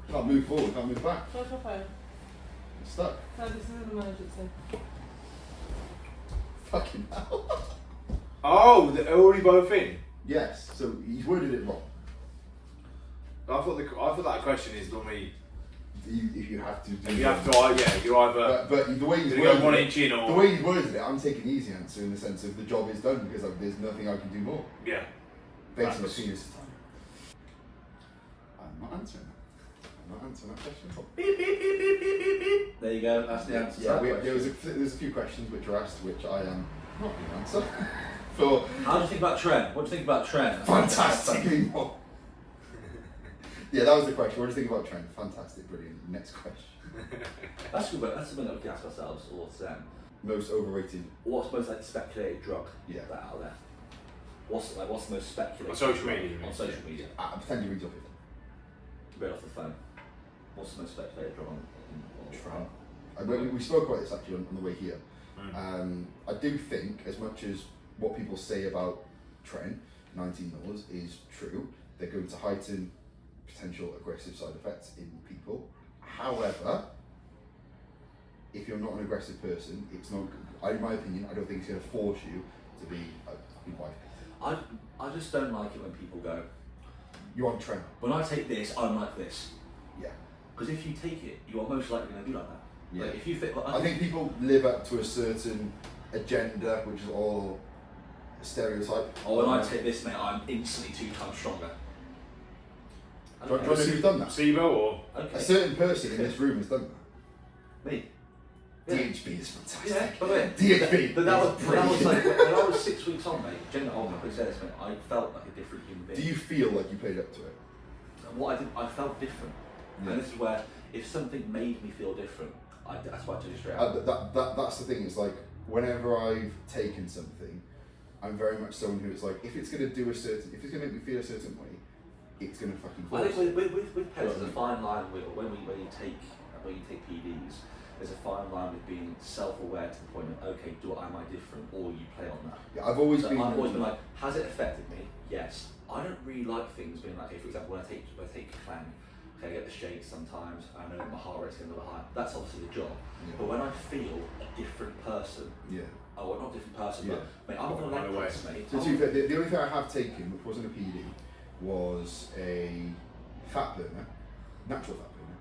Can't move forward, can't move back. What's your phone? I'm stuck. No, this is an emergency. Fucking hell. Oh, they're already both in. Yes, so he's worded it wrong. I thought that question is normally If you have to do you have to. Yeah, you're either. but the way he's Did you go worded 1 it, inch in or? the way he's worded it, I'm taking the easy answer in the sense of the job is done because there's nothing I can do more. Yeah. Based on the Backwards. penis time. I'm not answering that. I'm not answering that question at all. Beep, beep, beep, beep, beep, beep, beep. There you go. That's the answer. to Yeah, that there's question. a few questions which are asked which I am not going to answer. For How do you think about Trent? What do you think about Trent? fantastically more. Yeah, that was the question. What do you think about Trent? Fantastic, brilliant. Next question. That's good. That's something that we can ask ourselves all the time. Most overrated. What's the most like speculated drug? Yeah. That out there. What's the most speculated On social drug media, you mean? On social media. Pretend you read your paper. Read off the phone. What's the most speculated drug on Trent. We spoke about this actually on the way here. Mm. I do think, as much as what people say about Trent, 19 mils, is true, they're going to heighten potential aggressive side effects in people. However, if you're not an aggressive person, it's not, in my opinion, I don't think it's going to force you to be a wife beater. I just don't like it when people go, You're on trend. when I take this, I'm like this. Yeah. Because if you take it, you are most likely going to be like that. Yeah. Like if you fit, I think people live up to a certain agenda, which is all a stereotype. oh, when I take this, mate, I'm instantly 2 times stronger. Do you know who's done that? SIBO or? Okay. A certain person in this room has done that. Me. Yeah. DHB is fantastic. Yeah, but then, DHB. but that was brilliant. like when I was 6 weeks on, mate. Genuinely, I'm not going to say this, mate. I felt like a different human being. Do you feel like you played up to it? What I did, I felt different, Yeah. and this is where if something made me feel different, that's why I took it straight out. That's the thing. It's like whenever I've taken something, I'm very much someone who it's like if it's gonna do if it's gonna make me feel a certain way, it's gonna fucking. I Force. think with pets, there's a fine line with when you take PDs. There's a fine line with being self-aware to the point of okay, am I different, or you play on that. Yeah, I've always been like, has it affected me? Yes. I don't really like things being like, okay, for example, when I take a clan, okay, I get the shakes sometimes. I know my heart rate's getting a little high. That's obviously the job. Yeah. But when I feel a different person, Yeah. oh, well, not a different person, Yeah. but mate, I'm not going to like this, mate. So to be fair, the only thing I have taken, which wasn't a PD, was a fat burner, natural fat burner,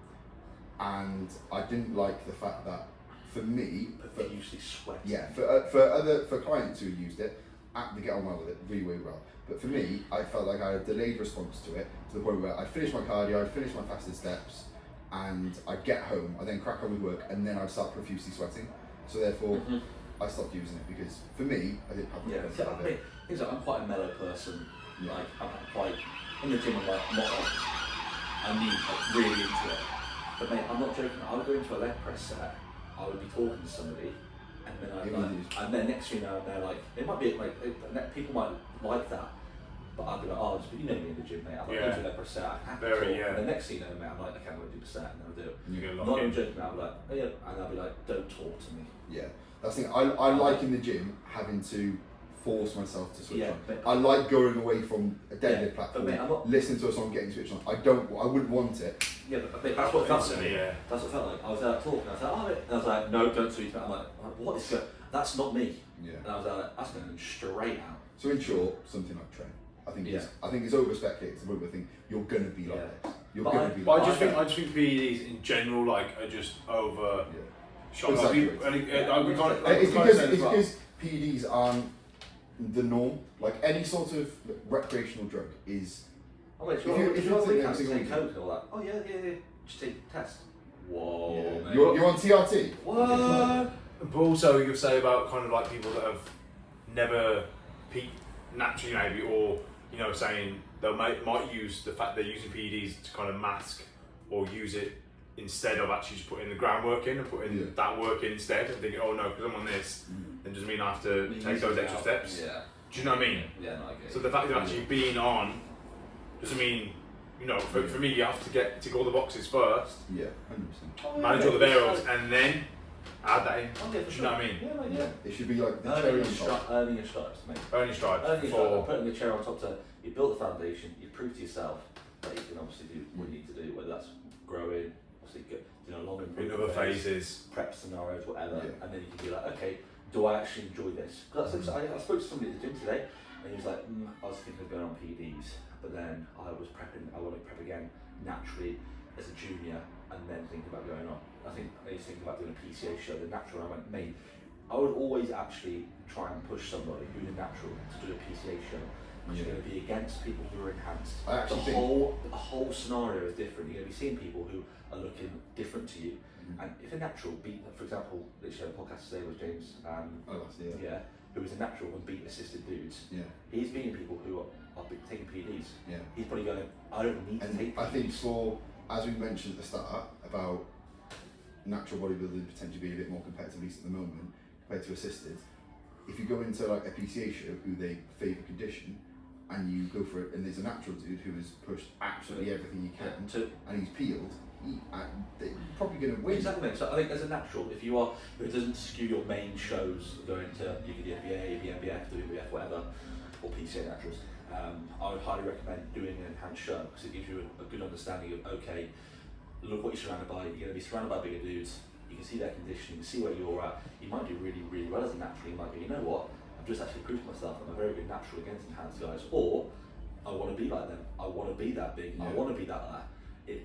and I didn't like the fact that for me, Profusely sweat. yeah, for clients who used it, they get on well with it really, really well. But for me, I felt like I had a delayed response to it to the point where I'd finish my cardio, I'd finish my fasted steps, and I'd get home, I'd then crack on with work, and then I'd start profusely sweating. So therefore, I stopped using it because for me, I didn't have the Yeah, benefit of it. things like I'm quite a mellow person. Yeah. Like I'm quite in the gym. I'm like not like I need like really into it. But mate, I'm not joking. I would go into a leg press set. I would be talking to somebody, and then and then next thing you know, they're like, it might be like people might like that. But I'd be like, oh, you know me in the gym, mate. I'm like, go to a leg press set. I have to talk. And the next thing you know, mate, I'm like, okay, I'm going to do the set, and then I'll do it. You're Not even joking. I'll be like, oh yeah, and I'll be like, don't talk to me. Yeah, that's the thing. I like in the gym having to force myself to switch on. But I like going away from a deadlift platform, but mate, I'm not, listening to a song, getting switched on. I wouldn't want it. yeah, but that's what it felt like. Yeah. That's what it felt like. I was there talking, I was like, oh, and I was like, no, don't switch me. I'm like, what is going? That's not me. Yeah. And I was like, that's going straight out. So in short, something like Trent. I think it's overspeculated to the point where I think you're gonna be like this. You're But gonna be But like I just think PEDs in general are just over shot. Exaggerated. It's because PEDs aren't the norm. Like any sort of recreational drug is. Oh wait, if you're take coke and all that. Oh yeah. Just take the test. Whoa. Yeah. You're on TRT. What? But also you could say about kind of like people that have never peaked naturally maybe, or saying they might use the fact they're using PEDs to kind of mask or use it instead of actually just putting the groundwork in and putting that work in instead and thinking, oh no, because I'm on this, then doesn't mean I have to take those extra steps. Yeah. Do you know what I mean? Yeah, no, I get it. So the fact of actually being on doesn't mean, for me you have to tick all the boxes first, Yeah, 100%. manage all the variables, and then add that in. Oh, yeah, Do you know what I mean? Yeah. It should be like the cherry on top. Earning your stripes, mate. Earning stripes for Putting the chair on top to you built the foundation, you prove to yourself that you can obviously do what you need to do, whether that's growing, obviously long in other phases, prep scenarios, whatever, Yeah. and then you can be like, okay, do I actually enjoy this? Because I spoke to somebody at the gym today, and he was like, I was thinking of going on PEDs, but then I was prepping, I want to prep again naturally as a junior, and then thinking about going on. I think I was thinking about doing a PCA show, the natural, and I went, mate, I would always actually try and push somebody who's a natural to do a PCA show. You're going to be against people who are enhanced. I actually think the whole scenario is different. You're going to be seeing people who are looking different to you. And if a natural beat, for example, literally the podcast today was James, who was a natural and beat assisted dudes. Yeah. He's beating people who are taking PEDs. Yeah. He's probably going, I don't need to take PEDs. I think as we mentioned at the start about natural bodybuilding potentially being a bit more competitive, at least at the moment, compared to assisted, if you go into like a PCA show who they favour condition, and you go for it, and there's a natural dude who has pushed absolutely everything he can, and he's peeled, they're probably going to win. Exactly. So I think as a natural, if it doesn't skew your main shows, going to you could do NBA, BMBF, WBF, whatever, or these say naturals. I would highly recommend doing an enhanced show because it gives you a good understanding of, okay, look what you're surrounded by. You're going to be surrounded by bigger dudes. You can see their condition, you can see where you're at. You might do really, really well as a natural. You might go, you know what, I've just actually proved myself I'm a very good natural against enhanced guys. Or, I want to be like them. I want to be that big. I want to be that lad.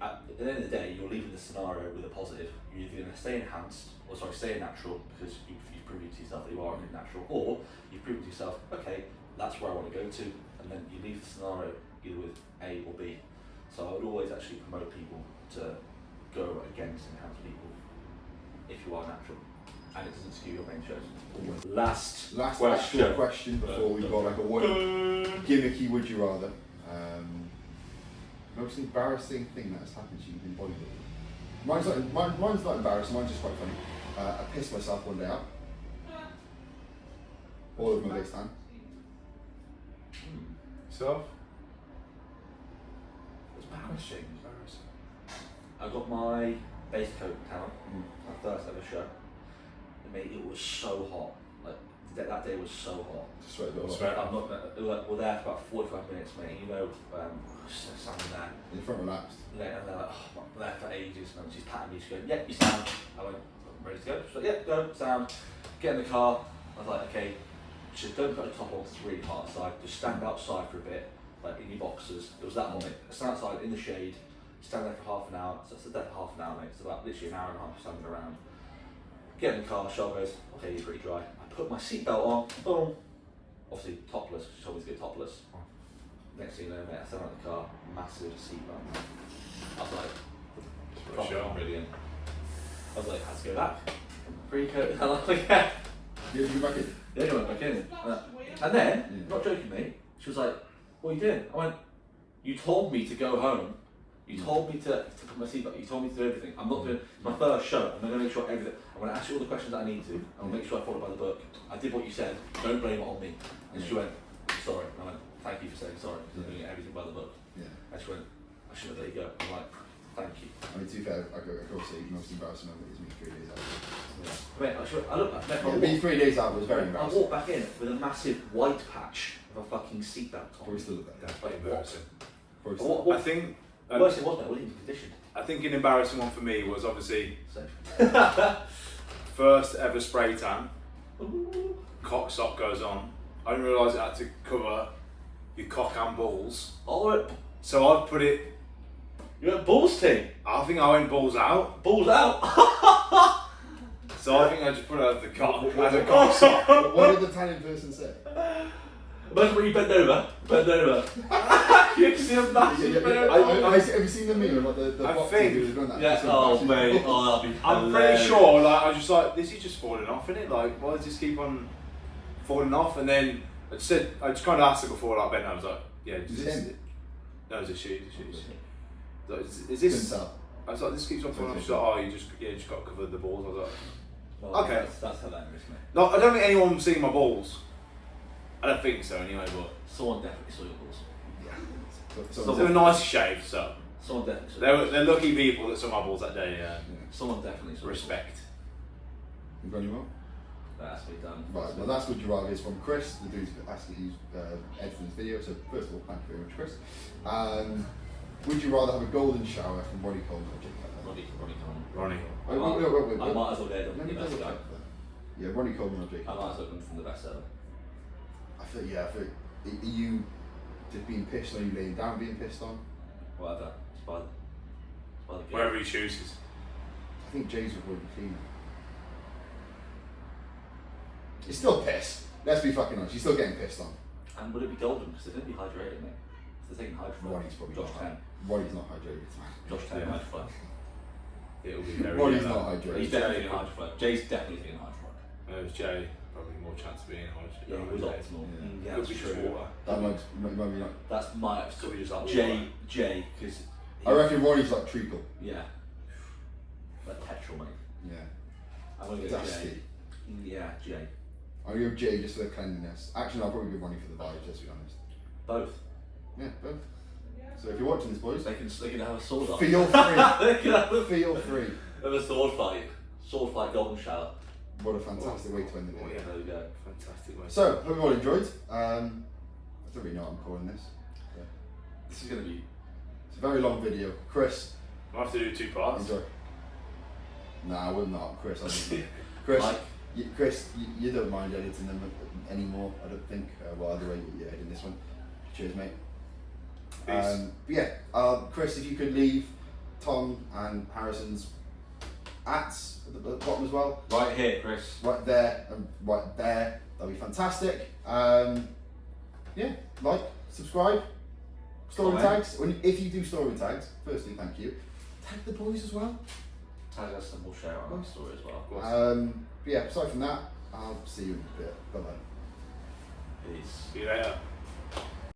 At the end of the day, you're leaving the scenario with a positive. You're either going to stay enhanced, or stay natural because you've proven to yourself that you are a good natural, or you've proven to yourself, okay, that's where I want to go to, and then you leave the scenario either with A or B. So I would always actually promote people to go against enhanced people if you are natural, and it doesn't skew your main shows. Last actual question before we've got like a one gimmicky would you rather. Most embarrassing thing that has happened to you in bodybuilding. Mine's not embarrassing, mine's just quite funny. I pissed myself one day out. All over my waistband. So? It's embarrassing. I got my base coat down, my first ever show. It was so hot. Like that day was so hot. I'm not. We're there for about 45 minutes, mate. You know, standing there. In front relaxed. And they're like, oh, I'm there for ages, and she's patting me. She's going, yeah, you sound. I went, I'm ready to go. She's like, yeah, go, sound. Get in the car. I was like, okay. She said, don't put the top on, it's really hot outside. Just stand outside for a bit, like in your boxers. It was that moment. I stand outside in the shade. Stand there for half an hour. So I stood there for half an hour, mate. It's about literally an hour and a half standing around. Get in the car, Cheryl goes, okay, you're pretty dry. I put my seatbelt on, boom. Obviously topless, she told me to get topless. Next thing you know, mate, I stand out the car, massive seatbelt. I was like, Sure. Brilliant. I was like, I had to go back. Pre-coat, I was like, yeah. You go back in? Yeah, I went back in. And then, not joking, mate, she was like, what are you doing? I went, you told me to go home. You told me to put my seatbelt, you told me to do everything. I'm not doing my first show, I'm going to make sure everything, I'm going to ask you all the questions that I need to, I'll make sure I follow by the book. I did what you said, don't blame it on me. And she went, sorry. And I went, thank you for saying sorry, because I'm doing everything by the book. Yeah. And she went, I should have let you go. I'm like, thank you. I mean, to be fair, I could say the most embarrassing moment is me 3 days out. Mate, I looked back, Me 3 days out was very I embarrassing. walked back in with a massive white patch of a fucking seatbelt on. Probably still look like That's quite embarrassing. What? I think. Worse it wasn't, I wasn't even conditioned. I think an embarrassing one for me was obviously So. first ever spray tan. Cock sock goes on. I didn't realise it had to cover your cock and balls. Oh, So I've put it. you went balls team. I think I went balls out. Balls out. So I think I just put it as the cock as a cock sock. What did the Italian person say? Imagine when you bend over. You can see a massive Have you seen the meme about the I boxing think- who was doing that? Yeah, Just oh so mate, oh that'd be I'm pretty sure, like, I was just like, this is just falling off, isn't it? Like, why does this keep on falling off? And then I just kind of asked her before, like, Ben, I was like, yeah, is Is this? it? No, it's a she. Like, is Couldn't this? tell. I was like, this keeps on falling off. She's like, oh, you just got to cover the balls. I was like, Well, okay. That's hilarious, mate. no, I don't think anyone's seen my balls. I don't think so, anyway. But Someone definitely saw your balls. they were nice shave, so Someone definitely saw your balls. they're lucky people that saw my balls that day. Someone definitely saw Respect. You got any more? That's me done. Right, well that's Would You Rather is from Chris, the dude's actually who's editing this video, so first of all, thank you very much, Chris. Would you rather have a golden shower from Ronnie Coleman or Jake Cutler? Ronnie. Wait. I might as well get Let the me best double guy. check that. Yeah, Ronnie Coleman or Jake I Cutler. might as well come from the best ever. I feel are you just being pissed on, are you laying down being pissed on? Whatever. It's by the game. Wherever he chooses. I think Jay's would probably be cleaner. It's still piss. Let's be fucking honest, you're still getting pissed on. And would it be golden? Because they're going to be hydrated, mate. If they're taking hydrogen. Ronnie's probably Josh not 10. Ronnie's not hydrated. Josh 10 Yeah. hydrogen. It'll be very. Ronnie's not He's hydrated. definitely taking hydrogen. Jay's definitely taking hydrogen. It was Jay. Probably more chance of being hard. Yeah, he was optimal. Yeah. Yeah, Could that's be just true. water. That might be not. That's my Could be just like Jay, because I reckon Ronnie's like treacle. yeah, like petrol, mate. Yeah. I'm gonna go Dusty. Jay. Yeah, Jay. I'll give Jay just for the cleanliness. Actually, I'll probably give Ronnie for the vibes, let's be honest. Both. Yeah, both. So if you're watching this, boys, They can have a sword off. feel free. They can Feel free. have a sword fight. Sword fight, golden shower. What a fantastic way to end the Oh, video. yeah. There we go. Fantastic. Way. So, hope you all enjoyed. don't really know what I'm calling this. This is going to be. It's a very long video. Chris, I'll have to do 2 parts. enjoy. Nah, I would not. Chris, I don't. Chris, Mike. Chris, you don't mind editing them anymore, I don't think. Well, either way, you're editing this one. Cheers, mate. Peace. But yeah, Chris, if you could leave Tom and Harrison's ats at the bottom as well. Right here, Chris. Right there and right there. That'd be fantastic. Yeah, like, subscribe, story Comment. tags. If you do story tags, firstly, thank you. Tag the boys as well. Tag us and we'll share our own story as well. Of course. But yeah, aside from that, I'll see you in a bit. Bye bye. Peace. See you later.